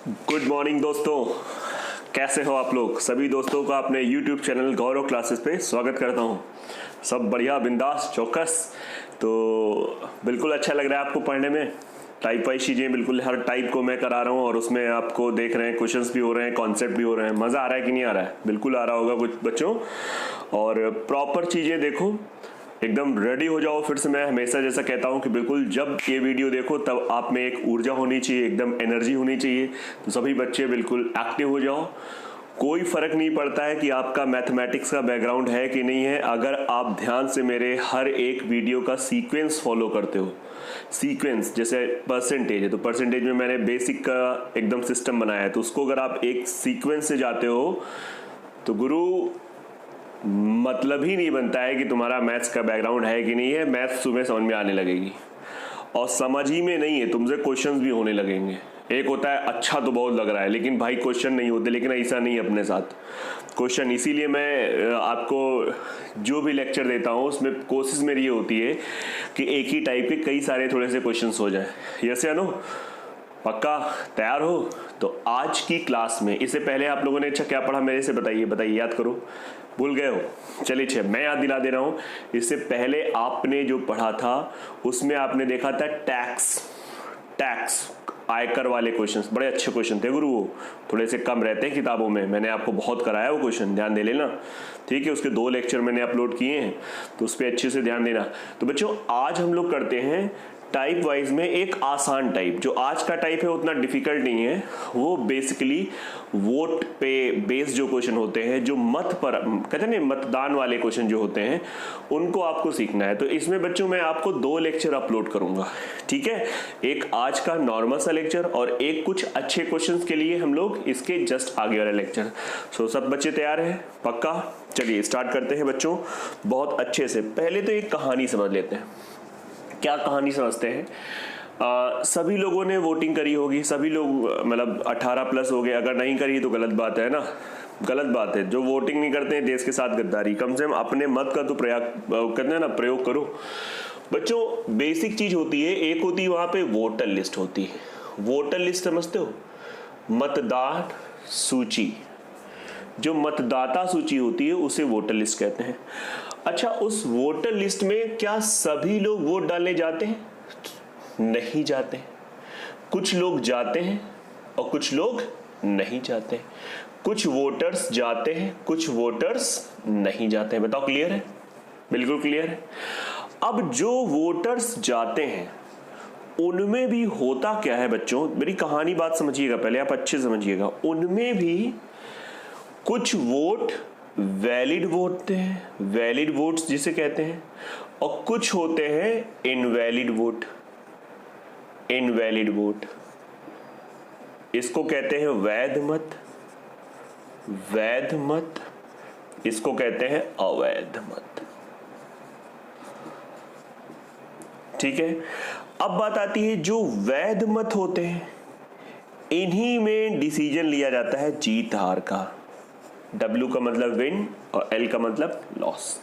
Good morning दोस्तों, कैसे हो आप लोग। सभी दोस्तों का अपने YouTube चैनल गौरव क्लासेस पे स्वागत करता हूँ। सब बढ़िया, बिंदास, चौकस। तो बिल्कुल अच्छा लग रहा है आपको पढ़ने में। टाइप वाइज चीज़ें बिल्कुल हर टाइप को मैं करा रहा हूँ और उसमें आपको देख रहे हैं क्वेश्चंस भी हो रहे हैं, कॉन्सेप्ट भी हो रहे हैं। मज़ा आ रहा है कि नहीं आ रहा है? बिल्कुल आ रहा होगा कुछ बच्चों। और प्रॉपर चीज़ें देखो, एकदम रेडी हो जाओ। फिर से मैं हमेशा जैसा कहता हूँ कि बिल्कुल जब ये वीडियो देखो तब आप में एक ऊर्जा होनी चाहिए, एकदम एनर्जी होनी चाहिए। तो सभी बच्चे बिल्कुल एक्टिव हो जाओ। कोई फर्क नहीं पड़ता है कि आपका मैथमेटिक्स का बैकग्राउंड है कि नहीं है, अगर आप ध्यान से मेरे हर एक वीडियो का सीक्वेंस फॉलो करते हो। सीक्वेंस जैसे परसेंटेज है तो परसेंटेज में मैंने बेसिक का एकदम सिस्टम बनाया है, तो उसको अगर आप एक सीक्वेंस से जाते हो तो गुरु मतलब ही नहीं बनता है कि तुम्हारा मैथ्स का बैकग्राउंड है कि नहीं है। मैथ्स तुम्हें समझ में आने लगेगी और समझ ही में नहीं है, तुमसे क्वेश्चंस भी होने लगेंगे। एक होता है अच्छा तो बहुत लग रहा है लेकिन भाई क्वेश्चन नहीं होते, लेकिन ऐसा नहीं है अपने साथ क्वेश्चन। इसीलिए मैं आपको जो भी लेक्चर देता हूँ उसमें कोशिश मेरी ये होती है कि एक ही टाइप के कई सारे थोड़े से क्वेश्चंस हो जाए। यस या नो? पक्का तैयार हो? तो आज की क्लास में, इससे पहले आप लोगों ने अच्छा क्या पढ़ा मेरे से बताइए, याद करो। भूल गए हो? चलिए मैं याद दिला दे रहा हूं। इससे पहले आपने जो पढ़ा था उसमें आपने देखा था टैक्स आयकर वाले क्वेश्चंस। बड़े अच्छे क्वेश्चन थे गुरु, वो थोड़े से कम रहते हैं किताबों में। मैंने आपको बहुत कराया वो क्वेश्चन, ध्यान दे लेना, ठीक है। उसके 2 लेक्चर मैंने अपलोड किए हैं तो उस पर अच्छे से ध्यान देना। तो बच्चों आज हम लोग करते हैं टाइप वाइज में एक आसान टाइप। जो आज का टाइप है उतना डिफिकल्ट नहीं है, वो बेसिकली वोट पे बेस्ड जो क्वेश्चन होते हैं, जो मत पर कहते हैं ना, मतदान वाले क्वेश्चन जो होते हैं उनको आपको सीखना है। तो इसमें बच्चों मैं आपको 2 लेक्चर अपलोड करूंगा, ठीक है। एक आज का नॉर्मल सा लेक्चर और एक कुछ अच्छे क्वेश्चंस के लिए हम लोग इसके जस्ट आगे वाला लेक्चर। सो सब बच्चे तैयार हैं? पक्का? चलिए स्टार्ट करते हैं बच्चों बहुत अच्छे से। पहले तो एक कहानी समझ लेते हैं। क्या कहानी समझते हैं? सभी लोगों ने वोटिंग करी होगी, सभी लोग मतलब 18 प्लस हो गए। अगर नहीं करी तो गलत बात है ना, गलत बात है। जो वोटिंग नहीं करते हैं देश के साथ गद्दारी। कम से कम अपने मत का तो प्रयोग करो। बच्चों बेसिक चीज होती है, एक होती है वहां पे वोटर लिस्ट होती है। वोटर लिस्ट समझते हो? मतदान सूची, जो मतदाता सूची होती है उसे वोटर लिस्ट कहते हैं। अच्छा, उस वोटर लिस्ट में क्या सभी लोग वोट डालने जाते हैं? नहीं जाते। कुछ लोग जाते हैं और कुछ लोग नहीं जाते। कुछ वोटर्स जाते हैं, कुछ वोटर्स नहीं जाते हैं। बताओ क्लियर है? बिल्कुल क्लियर है। अब जो वोटर्स जाते हैं उनमें भी होता क्या है बच्चों, मेरी कहानी बात समझिएगा पहले, आप अच्छे समझिएगा। उनमें भी कुछ वोट वैलिड वोट हैं, वैलिड वोट्स जिसे कहते हैं, और कुछ होते हैं इनवैलिड वोट। इनवैलिड वोट इसको कहते हैं वैध मत, वैध मत इसको कहते हैं अवैध मत, ठीक है। अब बात आती है जो वैध मत होते हैं इन्हीं में डिसीजन लिया जाता है जीत हार का। W का मतलब विन और L का मतलब लॉस।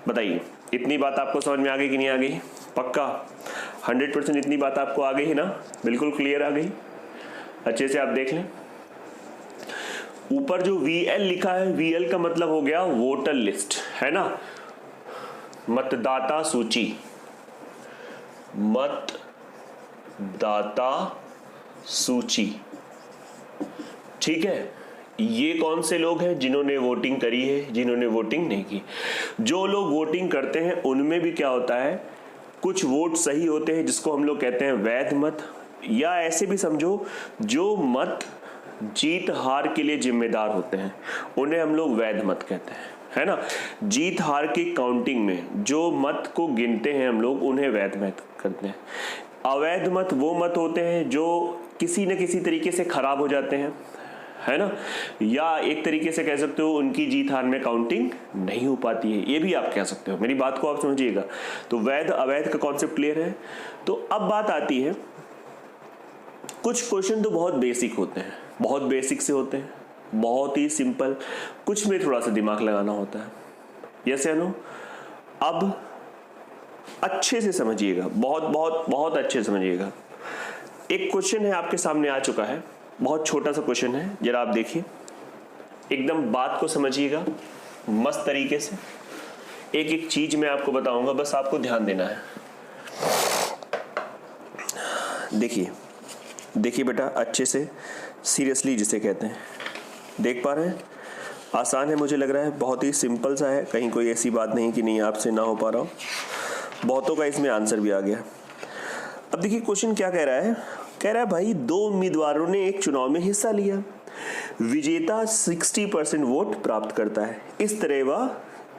बताइए इतनी बात आपको समझ में आ गई कि नहीं आ गई? पक्का 100% इतनी बात आपको आ गई है ना? बिल्कुल क्लियर आ गई? अच्छे से आप देख लें। ऊपर जो VL लिखा है, VL का मतलब हो गया वोटर लिस्ट, है ना, मतदाता सूची। मतदाता सूची, ठीक है। ये कौन से लोग हैं? जिन्होंने वोटिंग करी है, जिन्होंने वोटिंग नहीं की। जो लोग वोटिंग करते हैं उनमें भी क्या होता है, कुछ वोट सही होते हैं जिसको हम लोग कहते हैं वैध मत, या ऐसे भी समझो जो मत जीत हार के लिए जिम्मेदार होते हैं उन्हें हम लोग वैध मत कहते हैं, है ना। जीत हार की काउंटिंग में जो मत को गिनते हैं हम लोग उन्हें वैध मत करते हैं। अवैध मत वो मत होते हैं जो किसी न किसी तरीके से खराब हो जाते हैं, है ना, या एक तरीके से कह सकते हो उनकी जीत हार में काउंटिंग नहीं हो पाती है, ये भी आप कह सकते हो। मेरी बात को आप समझिएगा। तो वैध अवैध का कॉन्सेप्ट क्लियर है। तो अब बात आती है, कुछ क्वेश्चन तो बहुत बेसिक होते हैं, बहुत बेसिक से होते हैं, बहुत ही सिंपल, कुछ में थोड़ा सा दिमाग लगाना होता है। यस या नो? अब अच्छे से समझिएगा, बहुत बहुत बहुत अच्छे से समझिएगा। एक क्वेश्चन है आपके सामने आ चुका है, बहुत छोटा सा क्वेश्चन है, जरा आप देखिए, एकदम बात को समझिएगा मस्त तरीके से। एक एक चीज मैं आपको बताऊंगा, बस आपको ध्यान देना है। देखिए देखिए बेटा, अच्छे से सीरियसली जिसे कहते हैं, देख पा रहे हैं? आसान है, मुझे लग रहा है बहुत ही सिंपल सा है, कहीं कोई ऐसी बात नहीं कि नहीं आपसे ना हो पा रहा हो। बहुतों का इसमें आंसर भी आ गया। अब देखिए क्वेश्चन क्या कह रहा है, कह रहा है भाई 2 उम्मीदवारों ने एक चुनाव में हिस्सा लिया, विजेता 60% वोट प्राप्त करता है, इस तरह वह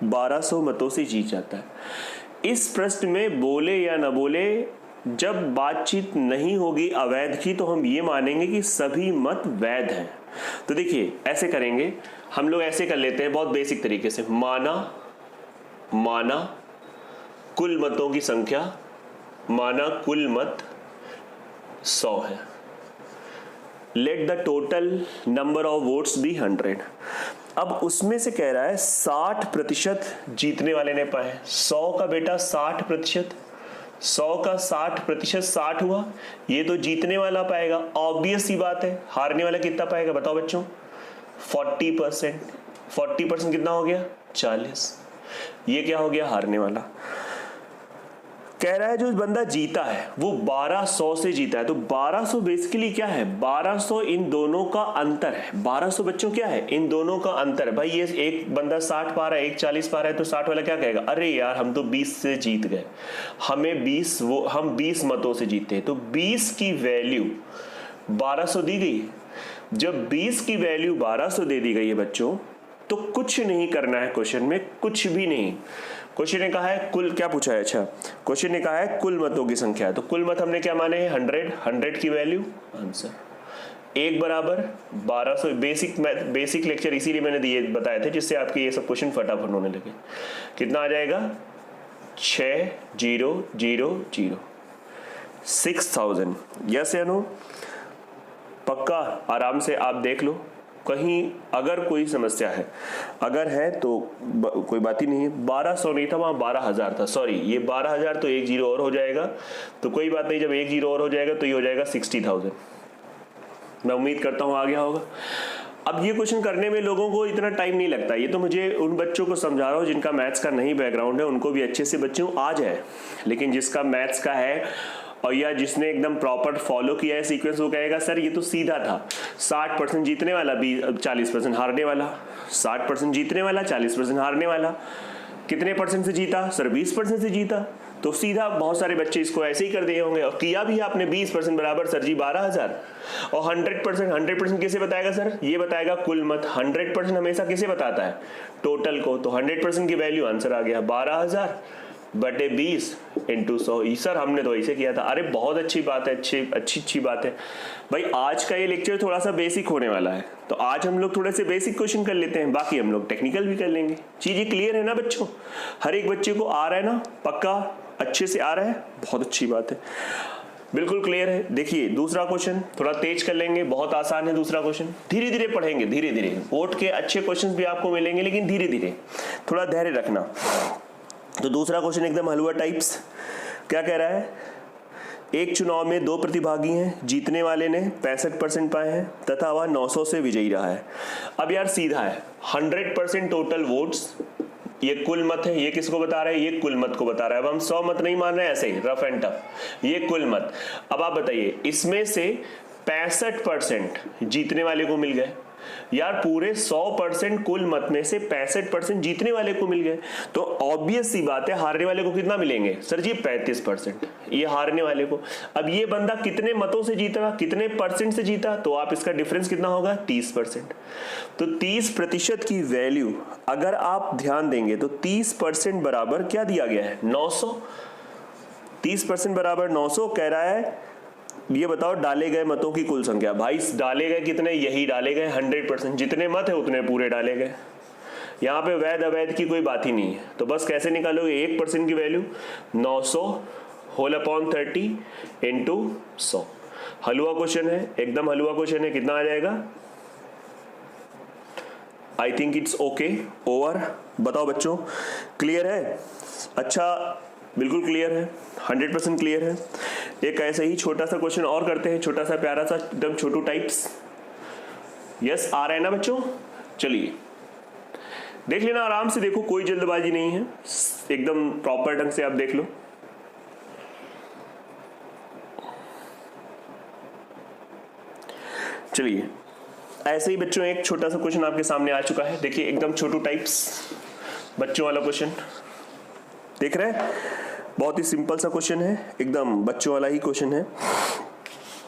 1200 मतों से जीत जाता है। इस प्रश्न में बोले या न बोले, जब बातचीत नहीं होगी अवैध की तो हम ये मानेंगे कि सभी मत वैध हैं। तो देखिए ऐसे करेंगे हम लोग, ऐसे कर लेते हैं बहुत बेसिक तरीके से। माना कुल मतों की संख्या, माना कुल मत 100 है। Let the total number of votes be 100। अब उसमें से कह रहा है 60% जीतने वाले ने पाए। 100 का बेटा 60%, 100 का 60%, 60 हुआ, ये तो जीतने वाला पाएगा। ऑब्वियस सी बात है, हारने वाला कितना पाएगा बताओ बच्चों? 40%। 40% कितना हो गया? 40। ये क्या हो गया? हारने वाला। कह रहा है जो बंदा जीता है वो 1200 से जीता है, तो 1200 बेसिकली क्या है? 1200 इन दोनों का अंतर है। 1200 बच्चों क्या है? इन दोनों का अंतर है। भाई ये एक बंदा 60 पा रहा है, एक 40 पा रहा है, तो 60 वाला क्या कहेगा? अरे यार हम तो 20 से जीत गए, हम 20 मतों से जीते। तो 20 की वैल्यू 1200 दी गई। जब 20 की वैल्यू 1200 दे दी गई है बच्चों, तो कुछ नहीं करना है क्वेश्चन में, कुछ भी नहीं। क्वेश्चन ने कहा है कुल, क्या पूछा है? अच्छा, क्वेश्चन ने कहा है कुल मतों की संख्या है, तो कुल मत हमने क्या माने हैं? 100 की वैल्यू आंसर 1 बराबर 1200। बेसिक लेक्चर इसीलिए मैंने दिए बताए थे, जिससे आपके ये सब क्वेश्चन फटाफट होने लगे। कितना आ जाएगा? 6000, 6000। यस या नो? पक्का? आराम से आप देख लो, कहीं अगर कोई समस्या है, अगर है तो कोई बात ही नहीं है। 1200 नहीं था, वहां 12000 था। सॉरी, ये 12000 तो एक जीरो और हो जाएगा, तो कोई बात नहीं, जब एक जीरो और हो जाएगा तो ये हो जाएगा 60000। मैं उम्मीद करता हूं आ गया होगा। अब ये क्वेश्चन करने में लोगों को इतना टाइम नहीं लगता, ये तो मुझे उन बच्चों को समझा रहा हूँ जिनका मैथ्स का नहीं बैकग्राउंड है, उनको भी अच्छे से बच्चों आ जाए। लेकिन जिसका मैथ्स का है और या जिसने एकदम प्रॉपर फॉलो किया है सीक्वेंस, वो कहेगा सर ये तो सीधा था, 60% जीतने वाला, 40% हारने वाला। 60% जीतने वाला, 40% हारने वाला। कितने परसेंट से जीता? सर 20% से जीता। तो सीधा बहुत सारे बच्चे इसको ऐसे ही कर दिए होंगे, और किया भी आपने 20% बराबर सर जी 12000। और 100% कैसे बताएगा सर? ये बताएगा कुल मत। 100% हमेशा किसे बताता है? टोटल को। तो 100% की वैल्यू आंसर आ गया 12000 बटे 20 इंटू 100। सर हमने तो ऐसे किया था। अरे बहुत अच्छी बात है, अच्छी बात है भाई। आज का ये लेक्चर थोड़ा सा बेसिक होने वाला है, तो आज हम लोग थोड़े से बेसिक क्वेश्चन कर लेते हैं, बाकी हम लोग टेक्निकल भी कर लेंगे। चीजें क्लियर है ना बच्चों? हर एक बच्चे को आ रहा है ना? पक्का अच्छे से आ रहा है? बहुत अच्छी बात है, बिल्कुल क्लियर है। देखिए दूसरा क्वेश्चन थोड़ा तेज कर लेंगे, बहुत आसान है दूसरा क्वेश्चन। धीरे धीरे पढ़ेंगे, धीरे धीरे। बोर्ड के अच्छे क्वेश्चन भी आपको मिलेंगे, लेकिन धीरे धीरे, थोड़ा धैर्य रखना। तो दूसरा क्वेश्चन एकदम हलवा टाइप्स। क्या कह रहा है? एक चुनाव में 2 प्रतिभागी हैं, जीतने वाले ने 65% पाए हैं तथा वह 900 से विजयी रहा है। अब यार सीधा है, 100% टोटल वोट्स, ये कुल मत है। ये किसको बता रहा है? ये कुल मत को बता रहा है। अब हम 100 मत नहीं मान रहे हैं, ऐसे ही रफ एंड टफ, ये कुल मत। अब आप बताइए, इसमें से 65% जीतने वाले को मिल गए। यार पूरे 100% कुल मत में से 65% जीतने वाले को मिल गए, तो ऑब्वियस सी बात है हारने वाले को कितना मिलेंगे? सर जी 35%, ये हारने वाले को। अब ये बंदा कितने मतों से जीता, कितने परसेंट से जीता? तो आप इसका डिफरेंस कितना होगा? 30%। तो 30% की वैल्यू अगर आप ध्यान देंगे तो 30% बराबर क्या दिया गया है? 900। 30% बराबर 900 कह रहा है। ये बताओ डाले गए मतों की कुल संख्या। भाई डाले गए कितने? यही डाले गए 100%। जितने मत है उतने पूरे डाले गए। यहाँ पे वैध अवैध की कोई बात ही नहीं है। तो बस कैसे निकालोगे? 1% की वैल्यू 900 होल अपॉन 30 इंटू 100। हलवा क्वेश्चन है, एकदम हलवा क्वेश्चन है। कितना आ जाएगा? I think it's okay. Over. बताओ बच्चों क्लियर है? अच्छा बिल्कुल क्लियर है, 100% क्लियर है। एक ऐसे ही छोटा सा क्वेश्चन और करते हैं, छोटा सा प्यारा सा एकदम छोटू टाइप्स। यस आ रहा है ना बच्चों? चलिए देख लेना आराम से, देखो कोई जल्दबाजी नहीं है, एकदम प्रॉपर ढंग से आप देख लो। चलिए ऐसे ही बच्चों एक छोटा सा क्वेश्चन आपके सामने आ चुका है, देखिए एकदम छोटू टाइप्स बच्चों वाला क्वेश्चन देख रहे हैं, बहुत ही सिंपल सा क्वेश्चन है, एकदम बच्चों वाला ही क्वेश्चन है।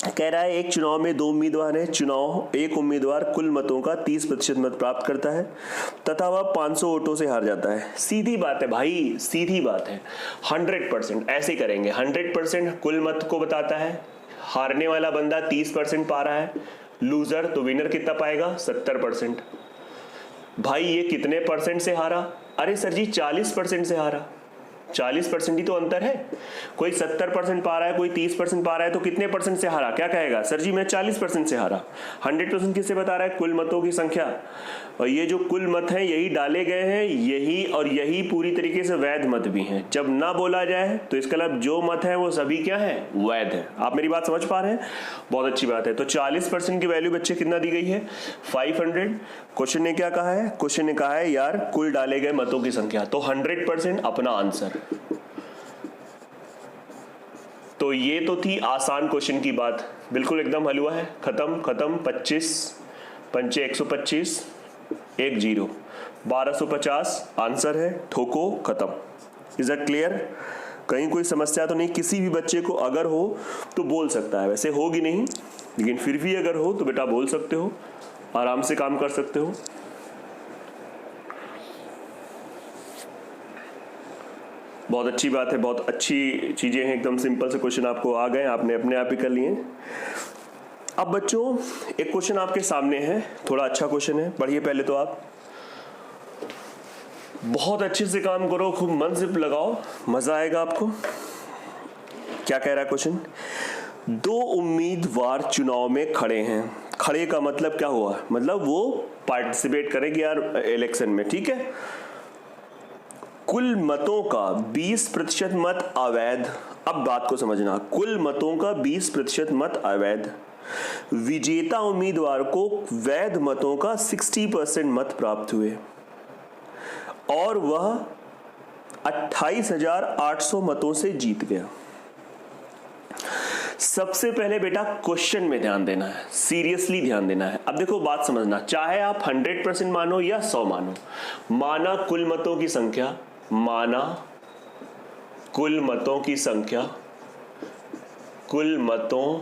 कह रहा है एक चुनाव में 2 उम्मीदवार हैं, चुनाव एक उम्मीदवार कुल मतों का 30% मत प्राप्त करता है तथा वह 500 वोटों से हार जाता है। सीधी बात है भाई, सीधी बात है, 100% ऐसे करेंगे, 100% कुल मत को बताता है, हारने वाला बंदा 30% पा रहा है, लूजर तो विनर कितना पाएगा 70%। भाई ये कितने परसेंट से हारा? अरे सर जी 40% से हारा, 40% ही तो अंतर है, कोई 70% पा रहा है, कोई 30% पा रहा है, तो कितने परसेंट से हारा? क्या कहेगा सर जी मैं 40% से हारा। 100% किससे बता रहा है? कुल मतों की संख्या, और ये जो कुल मत हैं यही डाले गए हैं, यही और यही पूरी तरीके से वैध मत भी हैं। जब ना बोला जाए तो इसका मतलब जो मत है वो सभी क्या है? वैध है। आप मेरी बात समझ पा रहे हैं? बहुत अच्छी बात है। तो 40% की वैल्यू बच्चे कितना दी गई है? 500। क्वेश्चन ने क्या कहा है? क्वेश्चन ने कहा है यार कुल डाले गए मतों की संख्या, तो 100% अपना आंसर। तो ये तो थी आसान क्वेश्चन की बात, बिल्कुल एकदम हलवा है, खत्म खत्म। 25 पंचे 125, 1 0, 1250 आंसर है, ठोको खत्म। Is that clear? कहीं कोई समस्या तो नहीं? किसी भी बच्चे को अगर हो तो बोल सकता है, वैसे होगी नहीं लेकिन फिर भी अगर हो तो बेटा बोल सकते हो, आराम से काम कर सकते हो। बहुत अच्छी बात है, बहुत अच्छी चीजें हैं, एकदम सिंपल से क्वेश्चन आपको आ गए, आपने अपने आप ही कर लिए। अब बच्चों एक क्वेश्चन आपके सामने है, थोड़ा अच्छा क्वेश्चन है, पढ़िए पहले तो आप, बहुत अच्छे से काम करो, खूब मन से लगाओ, मजा आएगा आपको। क्या कह रहा है क्वेश्चन? 2 उम्मीदवार चुनाव में खड़े हैं। खड़े का मतलब क्या हुआ? मतलब वो पार्टिसिपेट करेंगे यार इलेक्शन में, ठीक है। कुल मतों का 20% मत अवैध। अब बात को समझना, कुल मतों का 20% मत अवैध। विजेता उम्मीदवार को वैध मतों का 60% मत प्राप्त हुए और वह 28,800 मतों से जीत गया। सबसे पहले बेटा क्वेश्चन में ध्यान देना है, सीरियसली ध्यान देना है। अब देखो बात समझना, चाहे आप 100% मानो या 100 मानो, माना कुल मतों की संख्या, माना कुल मतों की संख्या, कुल मतों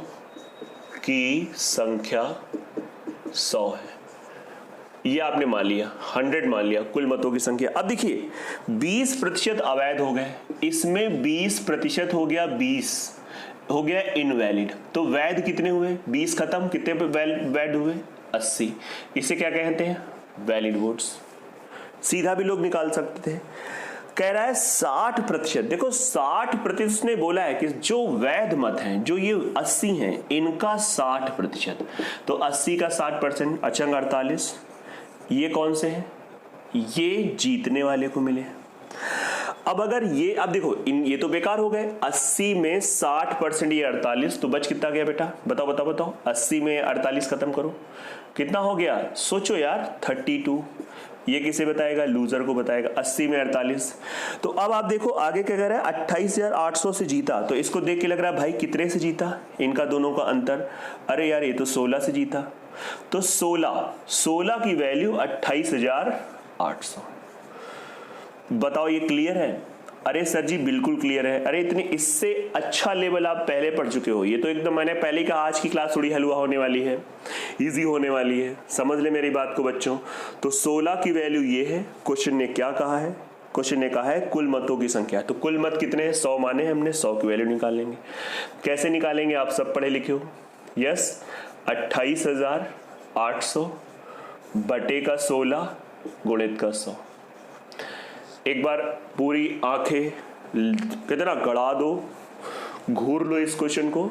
की संख्या 100 है, ये आपने मान लिया, 100 मान लिया कुल मतों की संख्या। अब देखिए 20% अवैध हो गए, इसमें 20% हो गया, 20 हो गया इनवैलिड, तो वैध कितने हुए? 20 खत्म, कितने पे वैध हुए? 80। इसे क्या कहते हैं? Valid votes. सीधा भी लोग निकाल सकते थे। कह रहा है 60%, देखो 60% उसने बोला है कि जो वैध मत हैं, जो ये 80 हैं, इनका 60%, तो 80 का 60%, अचंग 48, ये कौन से हैं? ये जीतने वाले को मिले। अब अगर ये, अब देखो ये तो बेकार हो गए, 80 में 60% ये 48, तो बच कितना गया बेटा? बताओ बताओ बताओ, 80 में 48 खत्म करो, कितना हो गया? सोचो यार 32। ये किसे बताएगा? लूजर को बताएगा। 80 में 48, तो अब आप देखो आगे क्या कह रहा है? 28,800 से जीता, तो इसको देख के लग रहा है भाई कितने से जीता? इनका दोनों का अंतर, अरे यार ये तो 16 से जीता, तो 16 की वैल्यू 28,800। बताओ ये क्लियर है? अरे सर जी बिल्कुल क्लियर है। अरे इतने, इससे अच्छा लेवल आप पहले पढ़ चुके हो, ये तो एकदम मैंने पहले कहा आज की क्लास थोड़ी हलवा होने वाली है, इजी होने वाली है, समझ ले मेरी बात को बच्चों। तो 16 की वैल्यू ये है। क्वेश्चन ने क्या कहा है? क्वेश्चन ने कहा है कुल मतों की संख्या, तो कुल मत कितने हैं? 100 माने हमने, 100 की वैल्यू निकाल लेंगे। कैसे निकालेंगे? आप सब पढ़े लिखे हो, यस। 28,800 बटे का 16 गुणित का 100। एक बार पूरी आंखें कितना गड़ा दो, घूर लो इस क्वेश्चन को,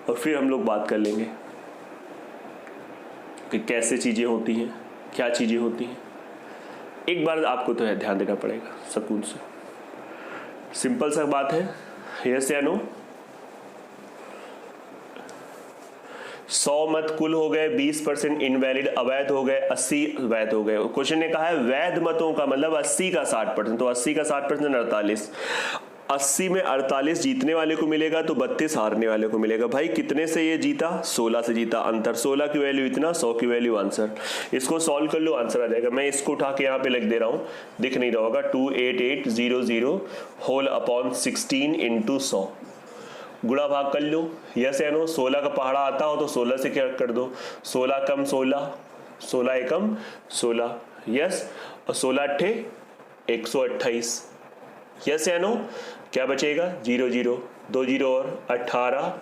और फिर हम लोग बात कर लेंगे कि कैसे चीजें होती हैं, क्या चीजें होती हैं। एक बार आपको तो है ध्यान देना पड़ेगा सुकून से, सिंपल सा बात है, यस या नो। 100 मत कुल हो गए, 20% इनवैलिड अवैध हो गए, 80 वैध हो गए। क्वेश्चन ने कहा है वैध मतों का मतलब 80 का 60%, तो 80 का 60% 48। 80 में 48 जीतने वाले को मिलेगा तो 32 हारने वाले को मिलेगा। भाई कितने से ये जीता? 16 से जीता। अंतर 16 की वैल्यू इतना, 100 की वैल्यू आंसर। इसको सॉल्व कर लो, आंसर आ जाएगा। मैं इसको उठा के यहाँ पे लिख दे रहा हूँ, दिख नहीं रहा होगा। 28800 होल अपॉन 16 इंटू 100। गुणा भाग कर लो, यस या नो। 16 का पहाड़ा आता हो तो 16 से क्या कर दो, 16 कम 16, 16 एकम 16, यस। और 16 अट्ठे 128, यस या नो। क्या बचेगा? 0 0, 2 0 और 18।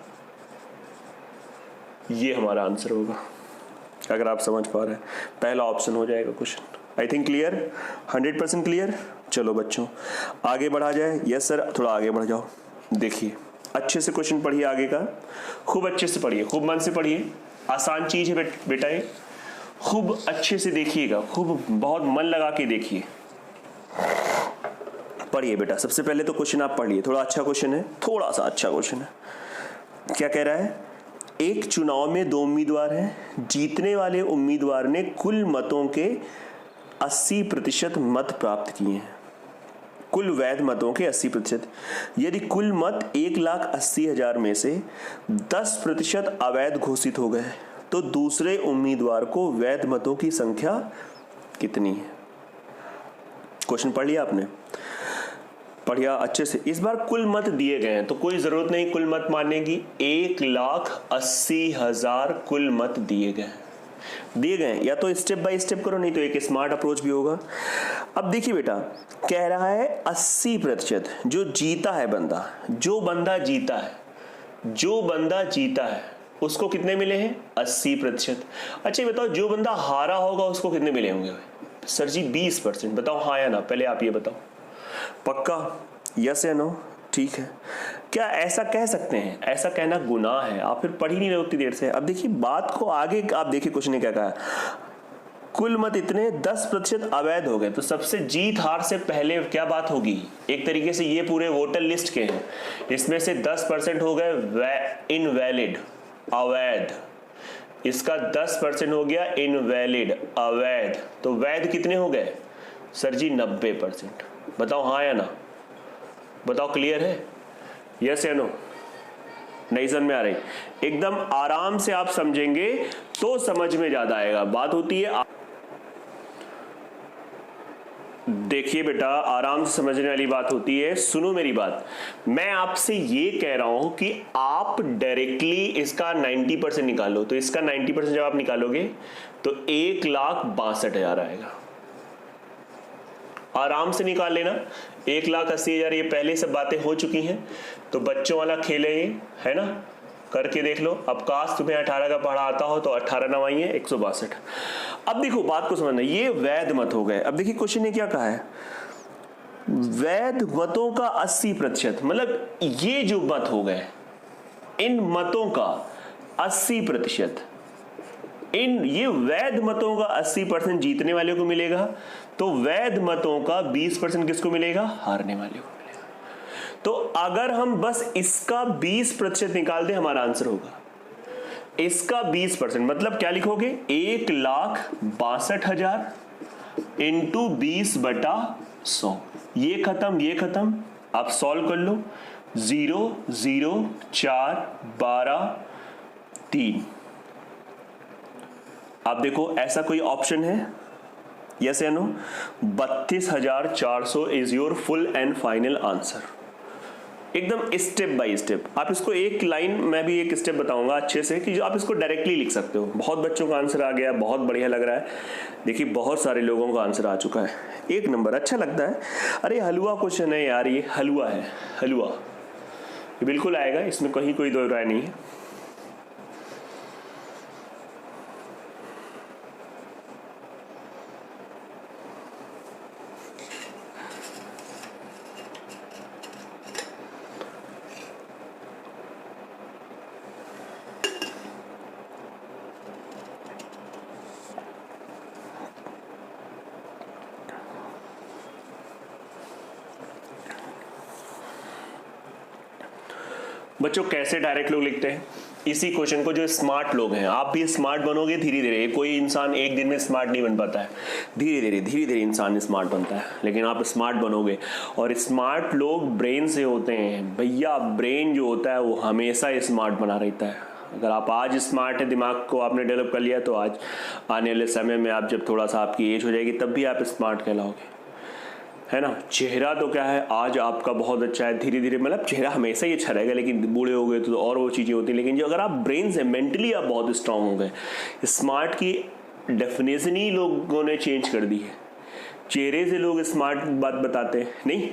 ये हमारा आंसर होगा, अगर आप समझ पा रहे हैं। पहला ऑप्शन हो जाएगा question. I think clear, 100% clear. चलो बच्चों आगे बढ़ा जाए। यस सर, थोड़ा आगे बढ़ जाओ। देखिए अच्छे से क्वेश्चन पढ़िए आगे का, खूब अच्छे से पढ़िए, खूब मन से पढ़िए। आसान चीज है बेटा ये, खूब अच्छे से देखिएगा, खूब बहुत मन लगा के देखिए। पढ़िए बेटा। सबसे पहले तो क्वेश्चन आप पढ़िए, थोड़ा अच्छा क्वेश्चन है, थोड़ा सा अच्छा क्वेश्चन है। क्या कह रहा है? एक चुनाव में 2 उम्मीदवार हैं। जीतने वाले उम्मीदवार ने कुल मतों के 80% मत प्राप्त किए हैं। कुल वैध मतों के 80%। यदि कुल मत 1,80,000 में से 10% अवैध घोषित हो गए तो दूसरे उम्मीदवार को वैध मतों की संख्या कितनी है? क्वेश्चन पढ़ लिया आपने? पढ़िया अच्छे से। इस बार कुल मत दिए गए हैं तो कोई जरूरत नहीं कुल मत मानने की। 1,80,000 कुल मत दिए गए, या तो स्टेप बाय स्टेप करो, नहीं तो एक स्मार्ट अप्रोच भी होगा। अब देखिए बेटा, कह रहा है 80% जो जीता है बंदा, जो बंदा जीता है उसको कितने मिले हैं? 80%। अच्छा ये बताओ जो बंदा हारा होगा उसको कितने मिले होंगे? सर जी 20%। बताओ हाँ या ना, पहले आप ये बताओ। पक्का? यस या नो? ठीक है। क्या ऐसा कह सकते हैं? ऐसा कहना गुनाह है। आप फिर पढ़ ही नहीं रहे उतनी देर से। अब देखिए बात को आगे, आप देखिए क्वेश्चन ने क्या कहा। कुल मत इतने, 10% अवैध हो गए। तो सबसे जीत हार से पहले क्या बात होगी? एक तरीके से ये पूरे वोटर लिस्ट के हैं, इसमें से 10% हो गए इनवैलिड अवैध, इसका 10% हो गया इनवैलिड अवैध, तो वैध कितने हो गए? सर जी 90%। बताओ हाँ या ना? बताओ क्लियर है? यस या नो? नहीं समझ में आ रही? एकदम आराम से आप समझेंगे तो समझ में ज्यादा आएगा। बात होती है, देखिए बेटा आराम से समझने वाली बात होती है। सुनो मेरी बात, मैं आपसे ये कह रहा हूं कि आप डायरेक्टली इसका 90% निकालो। तो इसका 90% जब आप निकालोगे तो 1,62,000 आएगा। आराम से निकाल लेना। 1,80,000 ये पहले सब बातें हो चुकी हैं, तो बच्चों वाला खेल है ये, है ना? करके देख लो। अब काश तुम्हें 18 का पढ़ा आता हो तो 18 9 आई है 162। अब देखो बात को समझना, ये वैध मत हो गए। अब देखिए क्वेश्चन ने क्या कहा है, वैध मतों का 80%, मतलब ये जो मत हो गए इन मतों का 80%, ये वैध मतों का 80% जीतने वाले को मिलेगा, तो वैध मतों का 20% किसको मिलेगा? हारने वाले को मिलेगा। तो अगर हम बस इसका 20% निकाल दें हमारा आंसर होगा इसका 20%। मतलब क्या लिखोगे? 1,62,000 इंटू 20/100। ये खत्म, आप सॉल्व कर लो। 0 0 4 12 3। आप देखो ऐसा कोई ऑप्शन है? यस या no? 32,400 is your full and final answer. एकदम स्टेप बाय स्टेप। आप इसको एक लाइन, मैं भी एक स्टेप बताऊंगा अच्छे से कि जो आप इसको डायरेक्टली लिख सकते हो। बहुत बच्चों का आंसर आ गया, बहुत बढ़िया लग रहा है। देखिए बहुत सारे लोगों का आंसर आ चुका है, 1 नंबर, अच्छा लगता है। अरे हलवा क्वेश्चन है यार, ये हलवा है, हलवा ये बिल्कुल आएगा, इसमें कहीं कोई दो राय नहीं है। बच्चों कैसे डायरेक्ट लोग लिखते हैं इसी क्वेश्चन को, जो स्मार्ट लोग हैं, आप भी स्मार्ट बनोगे धीरे धीरे। कोई इंसान एक दिन में स्मार्ट नहीं बन पाता है, धीरे धीरे इंसान स्मार्ट बनता है, लेकिन आप स्मार्ट बनोगे। और स्मार्ट लोग ब्रेन से होते हैं भैया। ब्रेन जो होता है वो हमेशा स्मार्ट बना रहता है। अगर आप आज स्मार्ट है, दिमाग को आपने डेवलप कर लिया, तो आज आने वाले समय में आप जब थोड़ा सा आपकी एज हो जाएगी तब भी आप स्मार्ट कहलाओगे, है ना। चेहरा तो क्या है, आज आपका बहुत अच्छा है, धीरे धीरे मतलब चेहरा हमेशा ही अच्छा रहेगा, लेकिन बूढ़े हो गए तो और वो चीज़ें होती हैं। लेकिन जो अगर आप ब्रेन से मेंटली आप बहुत स्ट्रांग हो गए, स्मार्ट की डेफिनेशन ही लोगों ने चेंज कर दी है। चेहरे से लोग स्मार्ट बात बताते हैं नहीं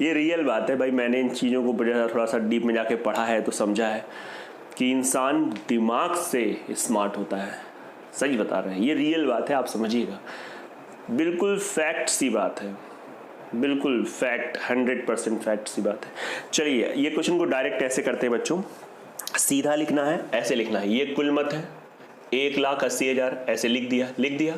ये रियल बात है भाई। मैंने इन चीज़ों को थोड़ा सा डीप में जाके पढ़ा है तो समझा है कि इंसान दिमाग से स्मार्ट होता है। सही बता रहे हैं, ये रियल बात है, आप समझिएगा। बिल्कुल फैक्ट सी बात है, बिल्कुल फैक्ट, 100% फैक्ट सी बात है। चलिए ये क्वेश्चन को डायरेक्ट ऐसे करते हैं बच्चों, सीधा लिखना है, ऐसे लिखना है। ये कुल मत है 1,80,000, ऐसे लिख दिया।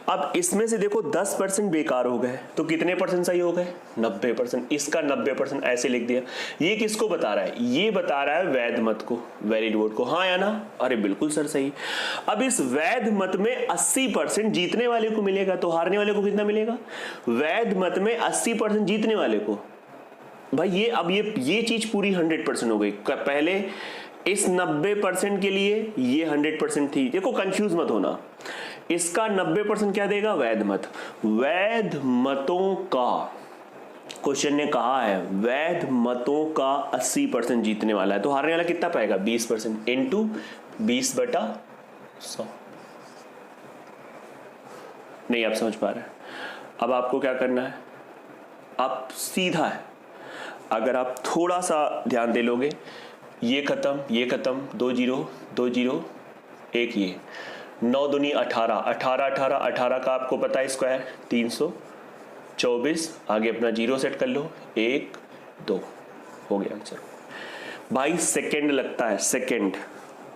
अब इसमें से देखो 10% बेकार हो गए, तो कितने परसेंट सही हो गए? 90%। इसका 90% ऐसे लिख दिया। ये किसको बता रहा है? ये बता रहा है वैध मत को, वैलिड वोट को। हाँ या ना? अरे बिल्कुल सर सही। अब इस वैध मत में 80% जीतने वाले को मिलेगा, तो हारने वाले को कितना मिलेगा? वैध मत में 80% जीतने वाले को। भाई ये अब ये चीज पूरी 100% हो गई। पहले इस 90% के लिए ये 100% थी। देखो कंफ्यूज मत होना, इसका 90% क्या देगा? वैध मत। वैध मतों का, क्वेश्चन ने कहा है वैध मतों का 80% जीतने वाला है, तो हारने वाला कितना पाएगा? 20% इंटू 20/100। नहीं आप समझ पा रहे हैं? अब आपको क्या करना है? आप सीधा है, अगर आप थोड़ा सा ध्यान दे लोगे, ये खत्म, 2 0 2 0 1, ये 9 दूनी 18, 18 का आपको पता है स्क्वायर 324। आगे अपना 0 सेट कर लो, 1 2 हो गया आंसर। भाई सेकंड लगता है, सेकंड।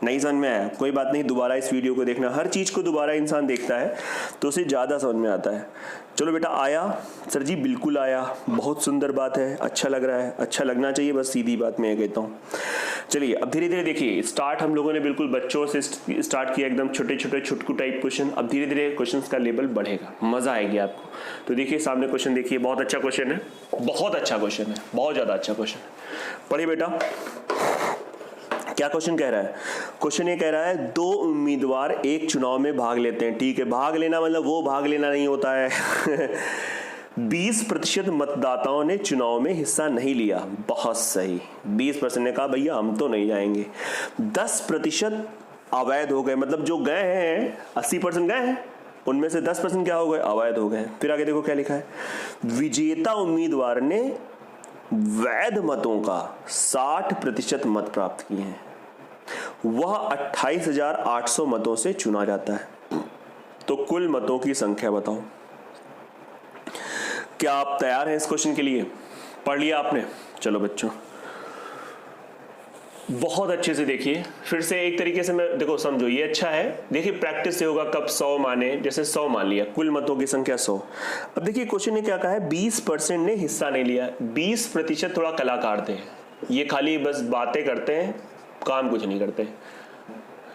नहीं समझ में आया? कोई बात नहीं, दोबारा इस वीडियो को देखना। हर चीज को दोबारा इंसान देखता है तो उसे ज्यादा समझ में आता है। चलो बेटा, आया सर जी? बिल्कुल आया, बहुत सुंदर बात है, अच्छा लग रहा है, अच्छा लगना चाहिए, बस सीधी बात मैं कहता हूँ। चलिए अब धीरे धीरे देखिए, स्टार्ट हम लोगों ने बिल्कुल बच्चों से स्टार्ट किया, एकदम छोटे छोटे छुटकू टाइप क्वेश्चन। अब धीरे धीरे क्वेश्चन का लेवल बढ़ेगा, मजा आएगी आपको। तो देखिए सामने क्वेश्चन देखिए, बहुत अच्छा क्वेश्चन है, बहुत अच्छा क्वेश्चन है, बहुत ज्यादा अच्छा क्वेश्चन है। पढ़िए बेटा, क्या क्वेश्चन कह रहा है? क्वेश्चन ये कह रहा है 2 उम्मीदवार एक चुनाव में भाग लेते हैं। ठीक है, भाग लेना मतलब वो भाग लेना नहीं होता है 20% मतदाताओं ने चुनाव में हिस्सा नहीं लिया। बहुत सही, 20% ने कहा भैया हम तो नहीं जाएंगे। 10% अवैध हो गए, मतलब जो गए हैं 80% गए हैं, उनमें से 10% क्या हो गए? अवैध हो गए। फिर आगे देखो क्या लिखा है, विजेता उम्मीदवार ने वैध मतों का 60% मत प्राप्त किए हैं। वह 28,800 मतों से चुना जाता है। तो कुल मतों की संख्या बताओ। क्या आप तैयार हैं इस क्वेश्चन के लिए? पढ़ लिया आपने? चलो बच्चों बहुत अच्छे से देखिए, फिर से एक तरीके से मैं देखो समझो, ये अच्छा है। देखिए प्रैक्टिस से होगा, कब 100 माने, जैसे 100 मान लिया, कुल मतों की संख्या 100। अब देखिए क्वेश्चन ने क्या कहा है, 20% ने हिस्सा नहीं लिया। 20% थोड़ा कलाकार थे, ये खाली बस बातें करते हैं, काम कुछ नहीं करते।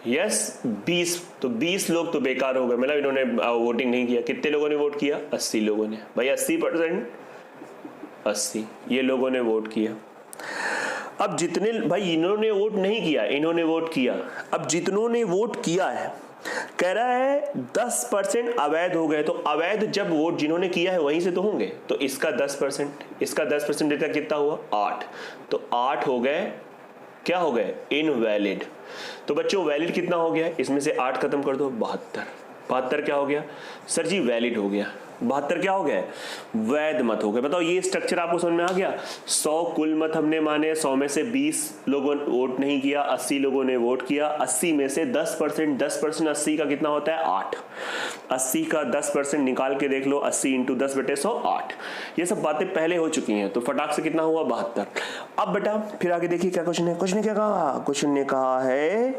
यस 20, तो 20 लोग तो बेकार हो गए, मतलब इन्होंने वोटिंग नहीं किया। कितने लोगों ने वोट किया? 80 लोगों ने। भाई 80%, 80 ये लोगों ने वोट किया। अब जितने, भाई इन्होंने वोट नहीं किया, इन्होंने वोट किया। अब जितनों ने वोट किया है, कह रहा है 10% अवैध हो गए। तो अवैध जब वोट जिन्होंने किया है वहीं से तो होंगे, तो इसका 10%, इसका 10% देता कितना हुआ? 8। तो 8 हो गए, क्या हो गए? इनवैलिड। तो बच्चों वैलिड कितना हो गया? इसमें से 8 खत्म कर दो, 72। 72 क्या हो गया सर जी? वैलिड हो गया। 72 क्या हो गया? वैध मत हो गए। बताओ ये स्ट्रक्चर आपको समझ में आ गया? 100 कुल मत हमने माने, 100 में से 20 लोगों ने वोट नहीं किया, 80 लोगों ने वोट किया। 80 में से 10%, 10% 80 का कितना होता है? 8। 80 का 10% निकाल के देख लो, 80 इंटू 10/100 8। ये सब बातें पहले हो चुकी हैं, तो फटाक से कितना हुआ? 72। अब बेटा फिर आगे देखिए क्या क्वेश्चन है। क्वेश्चन ने क्या कहा? क्वेश्चन ने कहा है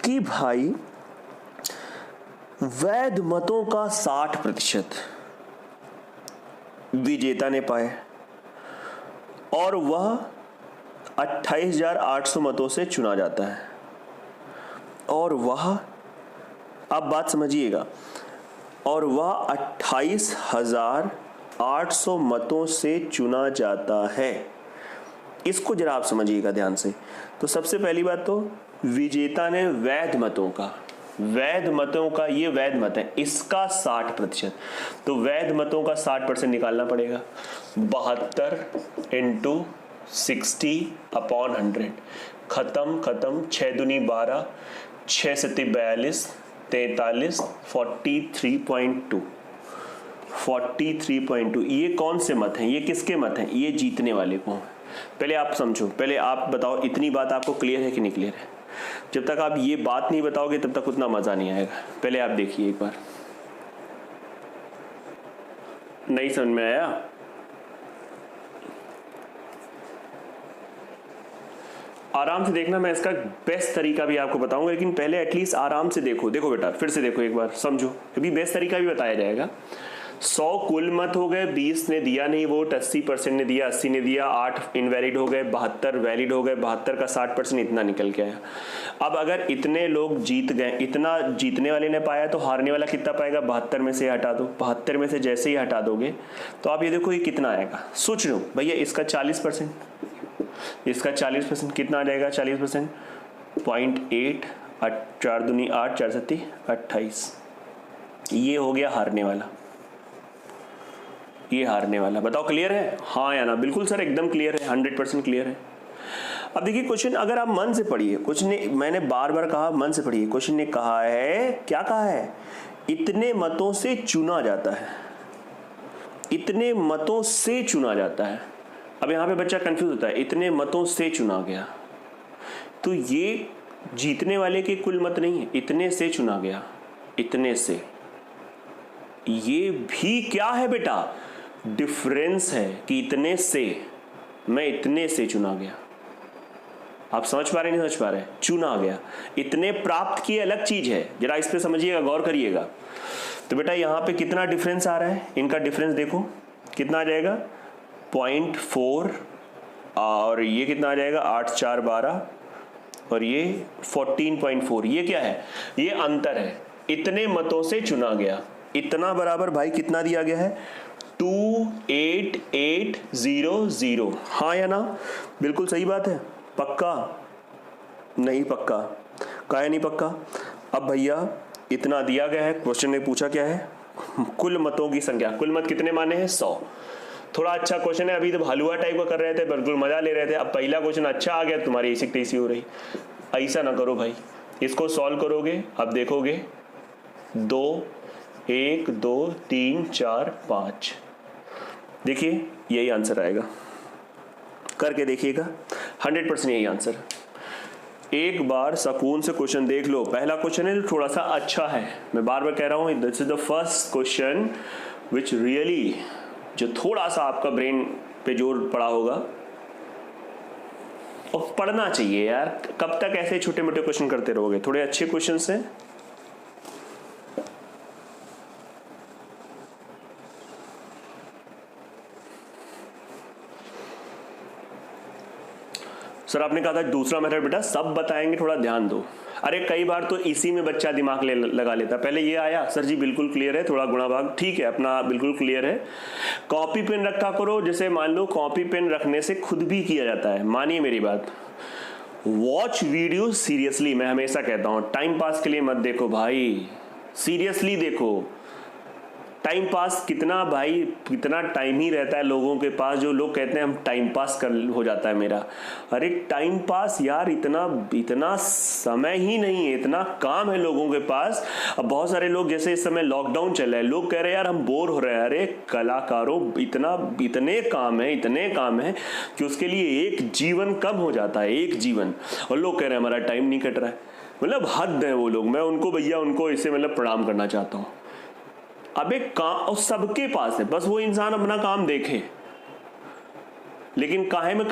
कि भाई वैध मतों का 60% विजेता ने पाए और वह 28,800 मतों से चुना जाता है। और वह, अब बात समझिएगा, और वह 28,800 मतों से चुना जाता है। इसको जरा आप समझिएगा ध्यान से। तो सबसे पहली बात तो विजेता ने वैध मतों का ये वैध मत है, इसका 60%, तो वैध मतों का 60% निकालना पड़ेगा। 72 × 60/100, खत्म 6 दूनी 12, 6 सत्ती 42, 43, 43.2। ये कौन से मत हैं? ये किसके मत हैं? ये जीतने वाले को। पहले आप समझो, पहले आप बताओ इतनी बात आपको क्लियर है कि नहीं क्लियर है? जब तक आप ये बात नहीं बताओगे तब तक उतना मजा नहीं आएगा। पहले आप देखिए एक बार, नहीं समझ में आया? आराम से देखना, मैं इसका बेस्ट तरीका भी आपको बताऊंगा, लेकिन पहले एटलीस्ट आराम से देखो बेटा, फिर से देखो एक बार, समझो, क्योंकि बेस्ट तरीका भी बताया जाएगा। 100 कुल मत हो गए, 20 ने दिया नहीं वोट, 80% ने दिया, 80 ने दिया, 8 इनवैलिड हो गए, 72 वैलिड हो गए, 72 का 60% इतना निकल के आया। अब अगर इतने लोग जीत गए, इतना जीतने वाले ने पाया, तो हारने वाला कितना पाएगा? 72 में से हटा दो। 72 में से जैसे ही हटा दोगे तो आप ये देखो ये कितना आएगा। सोच लो भैया, इसका 40%, इसका 40% कितना आ जाएगा? 40% 0.8, 4 दूनी 8, 4 सत्ती 28। ये हो गया हारने वाला, ये हारने वाला। बताओ क्लियर है? हाँ या ना? बिल्कुल सर, एकदम क्लियर है, 100% क्लियर है। अब देखिए क्वेश्चन, अगर आप मन से पढ़िए, कुछ ने, मैंने बार बार कहा मन से पढ़िए। क्वेश्चन ने कहा है, क्या कहा है? इतने मतों से चुना जाता है, इतने मतों से चुना जाता है। अब यहां पे बच्चा कंफ्यूज होता है, इतने मतों से चुना गया, तो ये जीतने वाले के कुल मत नहीं है, इतने से चुना गया, इतने से। ये भी क्या है बेटा? डिफरेंस है कि इतने से, मैं इतने से चुना गया। आप समझ पा रहे नहीं समझ पा रहे? चुना गया, इतने प्राप्त किए अलग चीज है, जरा इस पे समझिएगा, गौर करिएगा। तो बेटा यहाँ पे कितना डिफरेंस आ रहा है? इनका डिफरेंस देखो कितना आ जाएगा, 0.4, और ये कितना आ जाएगा, 8 4 12, और ये 14.4। ये क्या है? ये अंतर है। इतने मतों से चुना गया, इतना बराबर भाई कितना दिया गया है? 28800। हाँ या ना? बिल्कुल सही बात है। पक्का? नहीं पक्का। काहे नहीं पक्का? अब भैया इतना दिया गया है, क्वेश्चन ने पूछा क्या है? कुल मतों की संख्या। कुल मत कितने माने हैं? 100। थोड़ा अच्छा क्वेश्चन है, अभी तो हलवा टाइप का कर रहे थे, बिल्कुल मजा ले रहे थे। अब पहला क्वेश्चन अच्छा आ गया, तुम्हारी ऐसी तैसी हो रही। ऐसा ना करो भाई, इसको सॉल्व करोगे, अब देखोगे 2 1 2 3 4 5, देखिए यही आंसर आएगा। करके देखिएगा, 100% यही आंसर। एक बार सुकून से क्वेश्चन देख लो। पहला क्वेश्चन है जो थोड़ा सा अच्छा है, मैं बार बार कह रहा हूं, this is the first question which really, जो थोड़ा सा आपका ब्रेन पे जोर पड़ा होगा। और पढ़ना चाहिए यार, कब तक ऐसे छोटे मोटे क्वेश्चन करते रहोगे? थोड़े अच्छे क्वेश्चन से। सर आपने कहा था दूसरा मेथड, बेटा सब बताएंगे, थोड़ा ध्यान दो। अरे कई बार तो इसी में बच्चा दिमाग लगा लेता, पहले ये आया सर जी बिल्कुल क्लियर है, थोड़ा गुणा भाग ठीक है अपना बिल्कुल क्लियर है। कॉपी पेन रखा करो, जैसे मान लो कॉपी पेन रखने से खुद भी किया जाता है, मानिए मेरी बात। वॉच वीडियो सीरियसली, मैं हमेशा कहता हूं, टाइम पास के लिए मत देखो भाई, सीरियसली देखो। टाइम पास कितना भाई, कितना टाइम ही रहता है लोगों के पास, जो लोग कहते हैं हम टाइम पास कर हो जाता है मेरा। अरे टाइम पास यार, इतना समय ही नहीं है, इतना काम है लोगों के पास। अब बहुत सारे लोग, जैसे इस समय लॉकडाउन चल रहा है, लोग कह रहे हैं यार हम बोर हो रहे हैं। अरे कलाकारों, इतने काम है कि उसके लिए एक जीवन कम हो जाता है, एक जीवन, और लोग कह रहे हैं हमारा टाइम नहीं कट रहा है। मतलब हद है वो लोग। मैं उनको भैया, उनको इससे मतलब प्रणाम करना चाहता हूँ। अबे काम सबके पास है, बस वो इंसान अपना काम देखे। लेकिन काहे में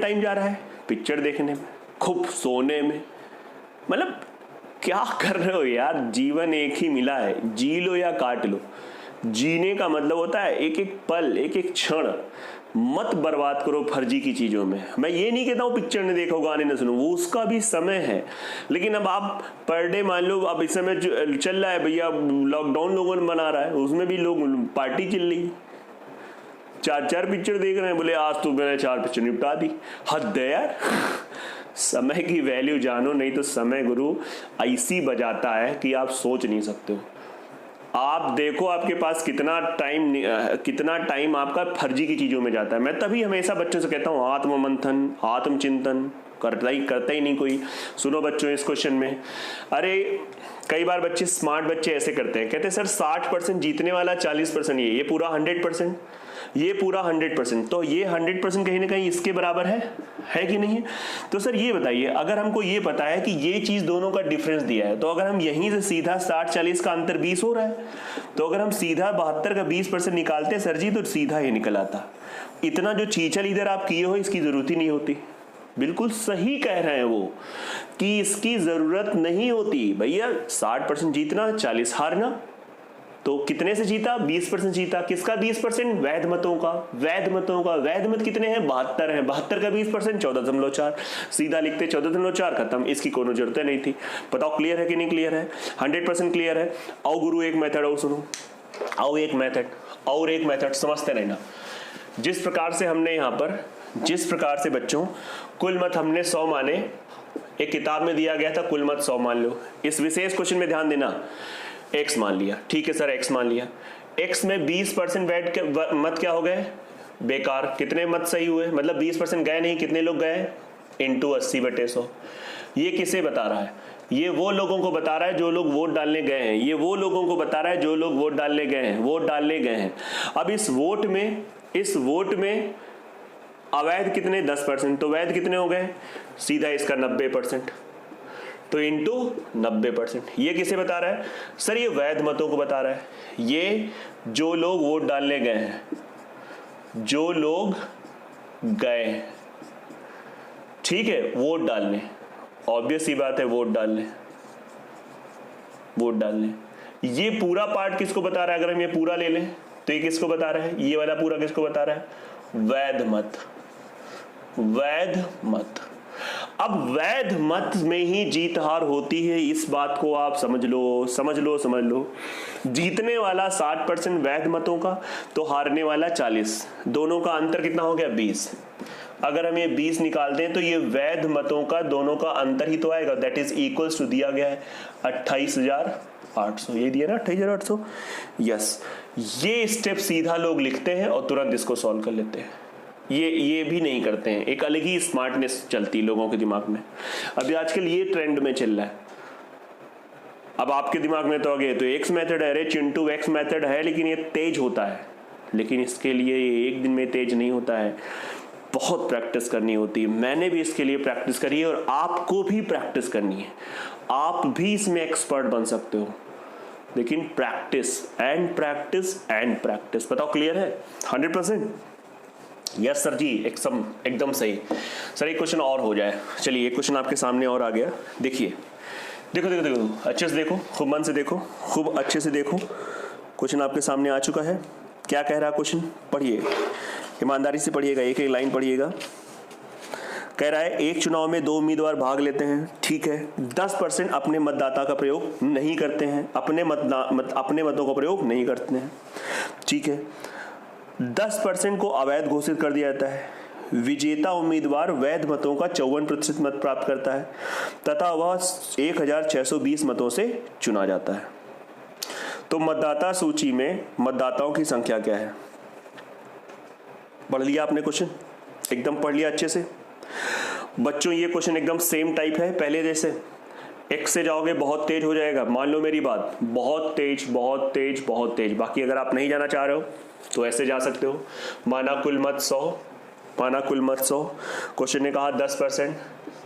टाइम जा रहा है? पिक्चर देखने में, खूब सोने में। मतलब क्या कर रहे हो यार? जीवन एक ही मिला है, जी लो या काट लो। जीने का मतलब होता है एक एक पल, एक एक क्षण मत बर्बाद करो फर्जी की चीजों में। मैं ये नहीं कहता हूँ पिक्चर ने देखो गाने न सुनो, वो उसका भी समय है, लेकिन अब आप पर डे मान लो, अब इस समय चल रहा है भैया लॉकडाउन लोगों ने मना रहा है, उसमें भी लोग पार्टी चल रही, 4 पिक्चर देख रहे हैं, बोले आज तो मैंने 4 पिक्चर निपटा दी। हद है यार। समय की वैल्यू जानो, नहीं तो समय गुरु ऐसी बजाता है कि आप सोच नहीं सकते हो। आप देखो आपके पास कितना टाइम आपका फर्जी की चीजों में जाता है। मैं तभी हमेशा बच्चों से कहता हूँ आत्ममंथन आत्मचिंतन करता ही नहीं कोई। सुनो बच्चों इस क्वेश्चन में, अरे कई बार बच्चे स्मार्ट बच्चे ऐसे करते हैं, कहते हैं सर 60% जीतने वाला 40% ये पूरा 100%, ये पूरा 100%, तो ये 100% कहीं ना कहीं इसके बराबर है कि नहीं है? तो सर ये बताइए, अगर हमको ये पता है कि ये चीज दोनों का डिफरेंस दिया है, तो अगर हम यहीं से सीधा 60-40 का अंतर 20 हो रहा है, तो अगर हम सीधा 72 का 20% निकालते सर जी, तो सीधा ये निकल आता। इतना जो चीचल इधर आप किए हो इसकी जरूरत ही नहीं होती। बिल्कुल सही कह रहे हैं वो कि इसकी जरूरत नहीं होती भैया। 60% जीतना 40 हारना, तो कितने से जीता? 20% जीता। किसका 20%? वैध मतों का। वैध मत कितने हैं? 72 हैं। 72 का 20% 14.4। सीधा लिखते 14.4, खत्म, इसकी कोनो जरूरत नहीं थी। बताओ क्लियर है कि नहीं क्लियर है? 100% क्लियर है। आओ गुरु एक मेथड और सुनो, आओ एक मेथड समझते रहना। जिस प्रकार से हमने यहाँ पर, जिस प्रकार से बच्चों कुल मत हमने 100 माने, एक किताब में दिया गया था कुल मत 100 मान लो। इस विशेष क्वेश्चन में ध्यान देना, x मान लिया, ठीक है सर x मान लिया। x में 20% वैध मत क्या हो गए? बेकार। कितने मत सही हुए? मतलब 20% गए नहीं, कितने लोग गए? इंटू 80/100। ये किसे बता रहा है? ये वो लोगों को बता रहा है जो लोग वोट डालने गए हैं। ये वो लोगों को बता रहा है जो लोग वोट डालने गए हैं। अब इस वोट में अवैध कितने? 10%, तो वैध कितने हो गए? सीधा इसका 90%, तो इंटू 90%। ये किसे बता रहा है? सर ये वैध मतों को बता रहा है। ये जो लोग वोट डालने गए हैं, जो लोग गए, ठीक है, वोट डालने, ऑब्वियस सी बात है, वोट डालने। ये पूरा पार्ट किसको बता रहा है? अगर हम ये पूरा ले लें तो ये किसको बता रहा है? ये वाला पूरा किसको बता रहा है? वैध मत। अब वैध मत में ही जीत हार होती है, इस बात को आप समझ लो। जीतने वाला 60% वैध मतों का, तो हारने वाला 40। दोनों का अंतर कितना हो गया? 20। अगर हम ये 20 निकालते हैं तो ये वैध मतों का दोनों का अंतर ही तो आएगा। दैट इज इक्वल्स टू दिया गया है 28,800। ये दिया ना 28,800। यस, ये स्टेप सीधा लोग लिखते हैं और तुरंत इसको सॉल्व कर लेते हैं। ये भी नहीं करते हैं। एक अलग ही स्मार्टनेस चलती है लोगों के दिमाग में। अभी आजकल ये ट्रेंड में चल रहा है। अब आपके दिमाग में तो आगे तो एक्स मेथड है, अरे चिंटू एक्स मेथड है, लेकिन ये तेज होता है। लेकिन इसके लिए एक दिन में तेज नहीं होता है, बहुत प्रैक्टिस करनी होती है। मैंने भी इसके लिए प्रैक्टिस करी है और आपको भी प्रैक्टिस करनी है। आप भी इसमें एक्सपर्ट बन सकते हो, लेकिन प्रैक्टिस एंड प्रैक्टिस। बताओ क्लियर है? 100%? यस सर जी, एकदम सही। सर एक क्वेश्चन और हो जाए। चलिए एक क्वेश्चन आपके सामने और आ गया, देखिए। देखो अच्छे से देखो, खूब मन से देखो, खूब अच्छे से देखो। क्वेश्चन आपके सामने आ चुका है। क्या कह रहा है क्वेश्चन? पढ़िए, ईमानदारी से पढ़िएगा, एक लाइन पढ़िएगा। कह रहा है एक चुनाव में 2 उम्मीदवार भाग लेते हैं, ठीक है। 10% अपने मतदाता का प्रयोग नहीं करते हैं, अपने मतों का प्रयोग नहीं करते हैं, ठीक है। 10% को अवैध घोषित कर दिया जाता है। विजेता उम्मीदवार वैध मतों का 54% मत प्राप्त करता है तथा वह 1620 मतों से चुना जाता है। तो मतदाता सूची में मतदाताओं की संख्या क्या है? पढ़ लिया आपने क्वेश्चन? एकदम पढ़ लिया अच्छे से बच्चों। ये क्वेश्चन एकदम सेम टाइप है पहले जैसे। एक से जाओगे बहुत तेज हो जाएगा, मान लो मेरी बात, बहुत तेज। बाकी अगर आप नहीं जाना चाह रहे हो तो ऐसे जा सकते हो। माना कुल मत 100। क्वेश्चन ने कहा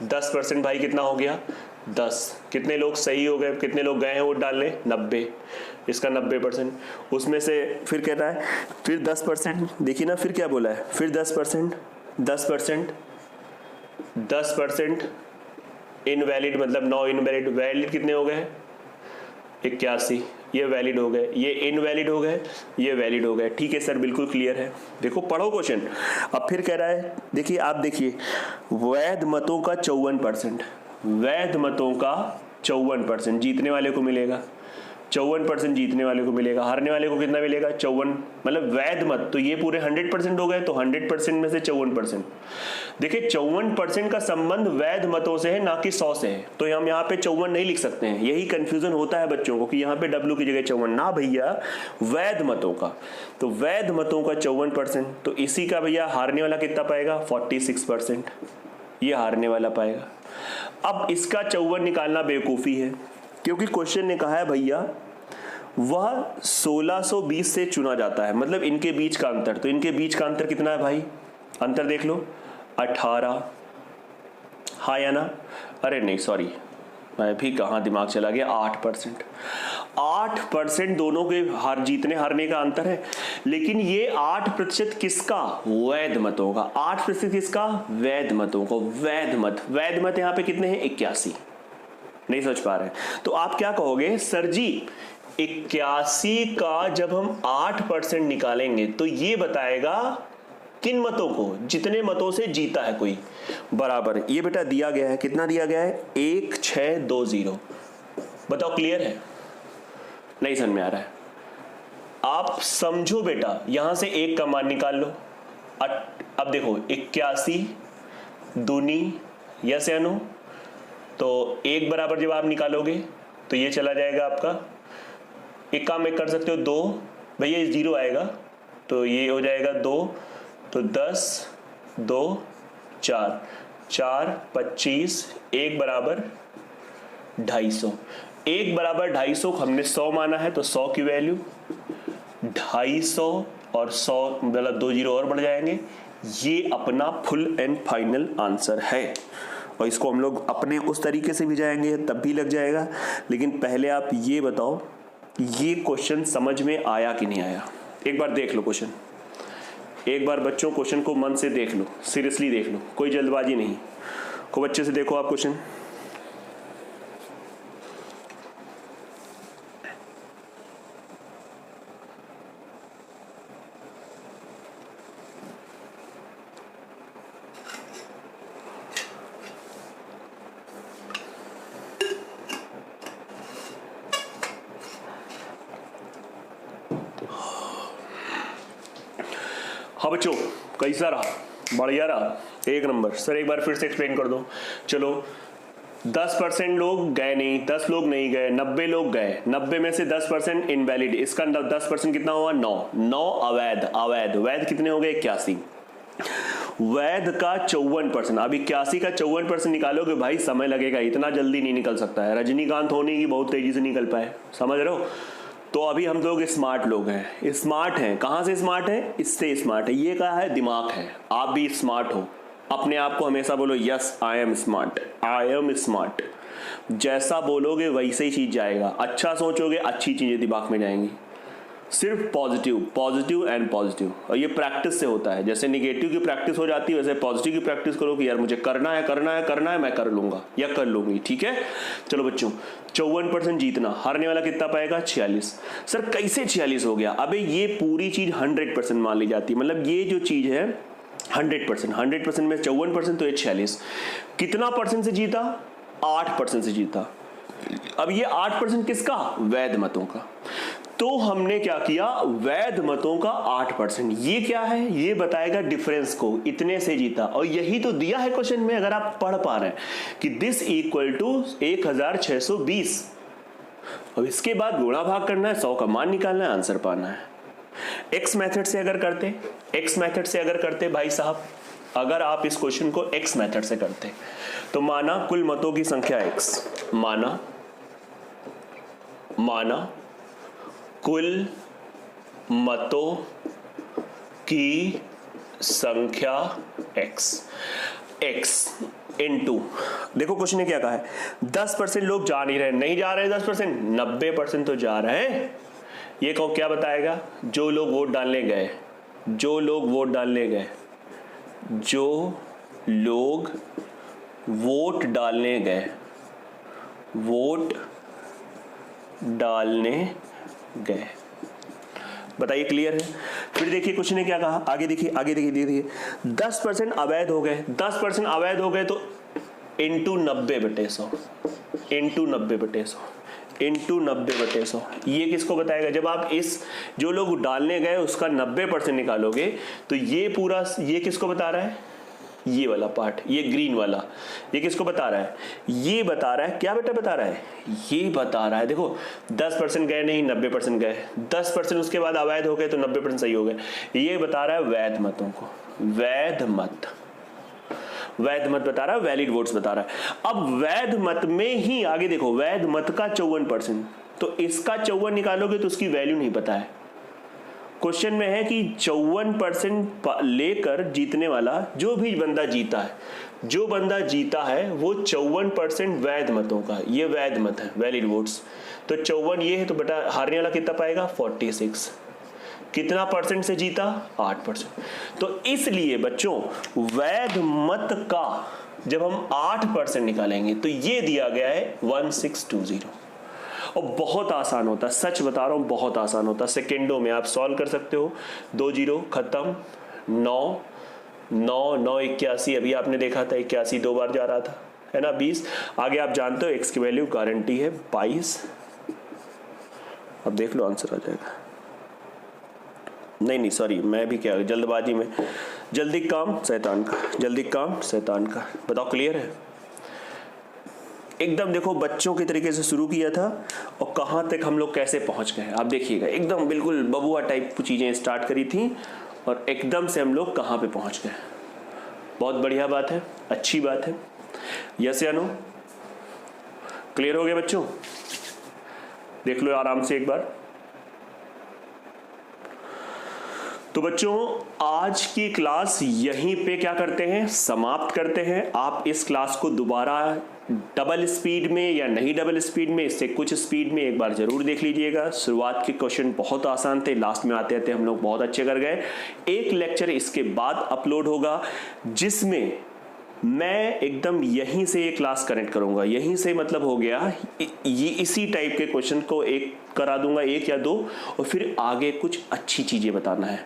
10% भाई कितना हो गया? 10। कितने लोग सही हो गए, कितने लोग गए हैं वोट डालने? 90। इसका 90%। उसमें से फिर कहता है फिर 10%, देखिए ना फिर क्या बोला है, फिर 10% इनवैलिड, मतलब नो इनवैलिड। वैलिड कितने हो गए? 81, ये वैलिड हो गए, ये इनवैलिड हो गए, ये वैलिड हो गए। ठीक है सर, बिल्कुल क्लियर है। देखो पढ़ो क्वेश्चन। अब फिर कह रहा है, देखिए आप देखिए, वैध मतों का 54%, वैध मतों का 54% जीतने वाले को मिलेगा, 54% जीतने वाले को मिलेगा, हारने वाले को कितना मिलेगा? 54, मतलब वैध मत तो ये पूरे 100% हो गए, तो 100% में से 54%। देखिए 54% का संबंध वैध मतों से है, ना कि 100 से है, तो हम यहाँ पे 54 नहीं लिख सकते हैं। यही कंफ्यूजन होता है बच्चों को कि यहाँ पे W की जगह 54, ना भैया, वैध मतों का, तो वैध मतों का 54%, तो इसी का भैया हारने वाला कितना पाएगा? 46%, ये हारने वाला पाएगा। अब इसका 54 निकालना बेवकूफ़ी है, क्योंकि क्वेश्चन ने कहा है भैया वह 1620 से चुना जाता है, मतलब इनके बीच का अंतर, तो इनके बीच का अंतर कितना है भाई? अंतर देख लो, 18, हाँ या ना? अरे नहीं सॉरी, मैं भी कहाँ दिमाग चला गया, 8%। 8% दोनों के जीतने हारने का अंतर है, लेकिन ये 8% किसका? वैध मतों का। 8% किसका? वैध मतों को। वैध मत यहाँ पे कितने हैं? 81। नहीं सोच पा रहे, तो आप क्या कहोगे? सर जी 81 का जब हम 8% निकालेंगे तो ये बताएगा किन मतों को? जितने मतों से जीता है कोई, बराबर। ये बेटा दिया गया है, कितना दिया गया है? 1620। बताओ क्लियर है? नहीं समझ में आ रहा है? आप समझो बेटा, यहां से 1 का मान निकाल लो। अब देखो 81 दूनी, यस या नो? तो 1 बराबर जब आप निकालोगे तो ये चला जाएगा आपका, एक काम एक कर सकते हो, 2 भैया 0 आएगा, तो ये हो जाएगा 2, तो 10, 2, 4, 4, 25, 1 बराबर 250। 1 बराबर 250 हमने 100 माना है, तो 100 की वैल्यू 250 और 100 मतलब 2 0 और बढ़ जाएंगे। ये अपना फुल एंड फाइनल आंसर है, और इसको हम लोग अपने उस तरीके से भी जाएंगे तब भी लग जाएगा। लेकिन पहले आप ये बताओ, ये क्वेश्चन समझ में आया कि नहीं आया? एक बार देख लो क्वेश्चन, एक बार बच्चों क्वेश्चन को मन से देख लो, सीरियसली देख लो, कोई जल्दबाजी नहीं, खूब अच्छे से देखो आप क्वेश्चन। हाँ बच्चों, कैसा रहा? बढ़िया रहा, 1 नंबर। सर एक बार फिर से एक्सप्लेन कर दो। चलो 10% लोग गए नहीं, 10 लोग नहीं गए, 90 लोग गए, 90 में से 10% इनवैलिड, इसका 10% कितना हुआ? 9 अवैध। वैध कितने हो गए? 81। वैध का 54%। अब 81 का 54% निकालोगे भाई समय लगेगा, इतना जल्दी नहीं निकल सकता है। रजनीकांत होने की बहुत तेजी से निकल पाए, समझ रहे हो? तो अभी हम लोग स्मार्ट लोग हैं, स्मार्ट हैं। कहां से स्मार्ट है? इससे स्मार्ट है। ये कहा है दिमाग है, आप भी स्मार्ट हो। अपने आप को हमेशा बोलो yes I am smart, I am smart. जैसा बोलोगे वैसे ही चीज जाएगा। अच्छा सोचोगे अच्छी चीजें दिमाग में जाएंगी। सिर्फ पॉजिटिव एंड पॉजिटिव, और ये प्रैक्टिस से होता है। जैसे निगेटिव की प्रैक्टिस हो जाती है, वैसे पॉजिटिव की प्रैक्टिस करो कि यार मुझे करना है, मैं कर लूंगा या कर लूंगी। ठीक है, चलो बच्चों 54% जीतना, हारने वाला कितना पाएगा? 46। सर कैसे 46 हो गया? अबे ये पूरी चीज 100% मान ली जाती है, मतलब ये जो चीज है 100% में 54%, तो ये 46। कितना परसेंट से जीता? 8% से जीता। अब ये 8% किसका? वैध मतों का। तो हमने क्या किया? वैध मतों का 8%। ये क्या है? ये बताएगा डिफरेंस को, इतने से जीता। और यही तो दिया है क्वेश्चन में, अगर आप पढ़ पा रहे हैं कि दिस इक्वल टू 1620। अब इसके बाद गुणा भाग करना है, 100 का मान निकालना है, आंसर पाना है। एक्स मेथड से अगर करते भाई साहब, अगर आप इस क्वेश्चन को एक्स मेथड से करते तो माना कुल मतों की संख्या एक्स, माना कुल मतों की संख्या x इनटू, देखो क्वेश्चन ने क्या कहा है? 10% लोग जा नहीं रहे, नहीं जा रहे 10%, 90% तो जा रहे हैं। ये कहो क्या बताएगा? जो लोग वोट डालने गए, जो लोग वोट डालने डालने गए। बताइए क्लियर है। फिर देखिए कुछ ने क्या कहा, आगे देखिए 10% अवैध हो गए। 10% अवैध हो गए तो इंटू 90/100 इंटू 90/100 ये किसको बताएगा? जब आप इस जो लोग डालने गए उसका 90% निकालोगे तो ये पूरा ये किसको बता रहा है? ये वाला पार्ट, ये ग्रीन वाला, ये किसको बता रहा है? ये बता रहा है क्या बेटा बता रहा है? ये बता रहा है देखो 10% गए नहीं 90% गए, 10% उसके बाद अवैध हो गए तो 90% सही हो गए। ये बता रहा है वैध मतों को, वैध मत बता रहा है, वैलिड वोट्स बता रहा है। अब वैध मत में ही आगे देखो, वैध मत का 54%, तो इसका 54 निकालोगे तो उसकी वैल्यू नहीं पता है। क्वेश्चन में है कि 54% लेकर जीतने वाला जो भी बंदा जीता है वो 54% वैध मतों का, ये वैध मत है, वैलिड वोट्स। तो 54 ये है तो बेटा हारने वाला कितना पाएगा? 46। कितना परसेंट से जीता? 8%। तो इसलिए बच्चों वैध मत का जब हम 8% निकालेंगे तो ये दिया गया है 1620। और बहुत आसान होता है, सच बता रहा हूं, बहुत आसान होता है, सेकेंडों में आप सॉल्व कर सकते हो। 2 0 खत्म, 9 9 9 81, अभी आपने देखा था 81 2 बार जा रहा था, है ना? 20 आगे आप जानते हो एक्स की वैल्यू गारंटी है 22। अब देख लो आंसर आ जाएगा। नहीं सॉरी, मैं भी क्या जल्दबाजी में, जल्दी काम शैतान का। बताओ क्लियर है? एकदम देखो बच्चों के तरीके से शुरू किया था और कहां तक हम लोग कैसे पहुंच गए आप देखिएगा। एकदम बिल्कुल बबुआ टाइप की चीजें स्टार्ट करी थी और एकदम से हम लोग कहां पे पहुंच गए। बहुत बढ़िया बात है, अच्छी बात है। यस या नो? क्लियर हो गया बच्चों? देख लो आराम से एक बार। तो बच्चों आज की क्लास यहीं पे क्या करते हैं, समाप्त करते हैं। आप इस क्लास को दोबारा डबल स्पीड में या नहीं डबल स्पीड में, इससे कुछ स्पीड में एक बार जरूर देख लीजिएगा। शुरुआत के क्वेश्चन बहुत आसान थे, लास्ट में आते आते हम लोग बहुत अच्छे कर गए। एक लेक्चर इसके बाद अपलोड होगा जिसमें मैं एकदम यहीं से ये क्लास कनेक्ट करूंगा, यहीं से मतलब हो गया ये इसी टाइप के क्वेश्चन को एक करा दूंगा, 1 या 2, और फिर आगे कुछ अच्छी चीजें बताना है।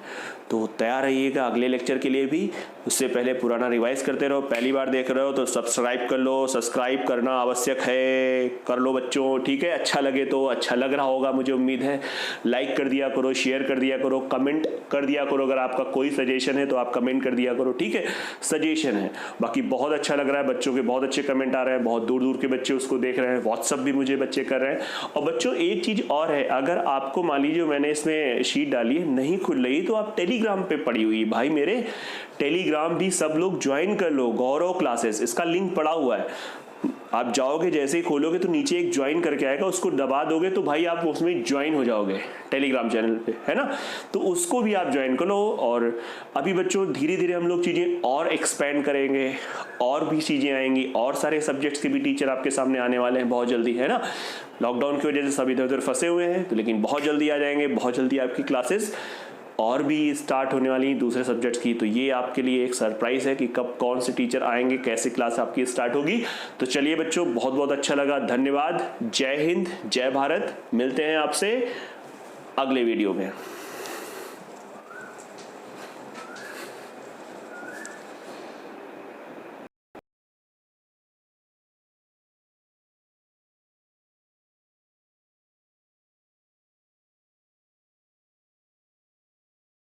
तो तैयार रहिएगा अगले लेक्चर के लिए भी। उससे पहले पुराना रिवाइज करते रहो। पहली बार देख रहे हो तो सब्सक्राइब कर लो, सब्सक्राइब करना आवश्यक है, कर लो बच्चों, ठीक है? अच्छा लगे तो, अच्छा लग रहा होगा मुझे उम्मीद है, लाइक कर दिया करो, शेयर कर दिया करो, कमेंट कर दिया करो। अगर आपका कोई सजेशन है तो आप कमेंट कर दिया करो, ठीक है? सजेशन है। बाकी बहुत अच्छा लग रहा है, बच्चों के बहुत अच्छे कमेंट आ रहे हैं, बहुत दूर दूर के बच्चे उसको देख रहे हैं, व्हाट्सअप भी मुझे बच्चे कर रहे हैं। और बच्चों एक चीज और है, अगर आपको मान लीजिए मैंने इसमें शीट डाली है नहीं खुल रही तो आप टेलीग्राम पे पड़ी हुई भाई, मेरे टेलीग्राम भी सब लोग ज्वाइन कर लो, गौरव क्लासेस, इसका लिंक पड़ा हुआ है। आप जाओगे जैसे ही खोलोगे तो नीचे एक ज्वाइन करके आएगा, उसको दबा दोगे तो भाई आप उसमें ज्वाइन हो जाओगे टेलीग्राम चैनल पे, है ना? तो उसको भी आप ज्वाइन कर लो। और अभी बच्चों धीरे धीरे हम लोग चीजें और एक्सपेंड करेंगे, और भी चीजें आएंगी, और सारे सब्जेक्ट्स के भी टीचर आपके सामने आने वाले हैं बहुत जल्दी, है ना? लॉकडाउन की वजह से सब इधर उधर फंसे हुए हैं, तो लेकिन बहुत जल्दी आ जाएंगे, बहुत जल्दी आपकी क्लासेस और भी स्टार्ट होने वाली दूसरे सब्जेक्ट्स की। तो ये आपके लिए एक सरप्राइज है कि कब कौन से टीचर आएंगे, कैसे क्लास आपकी स्टार्ट होगी। तो चलिए बच्चों, बहुत बहुत अच्छा लगा, धन्यवाद। जय हिंद, जय भारत। मिलते हैं आपसे अगले वीडियो में।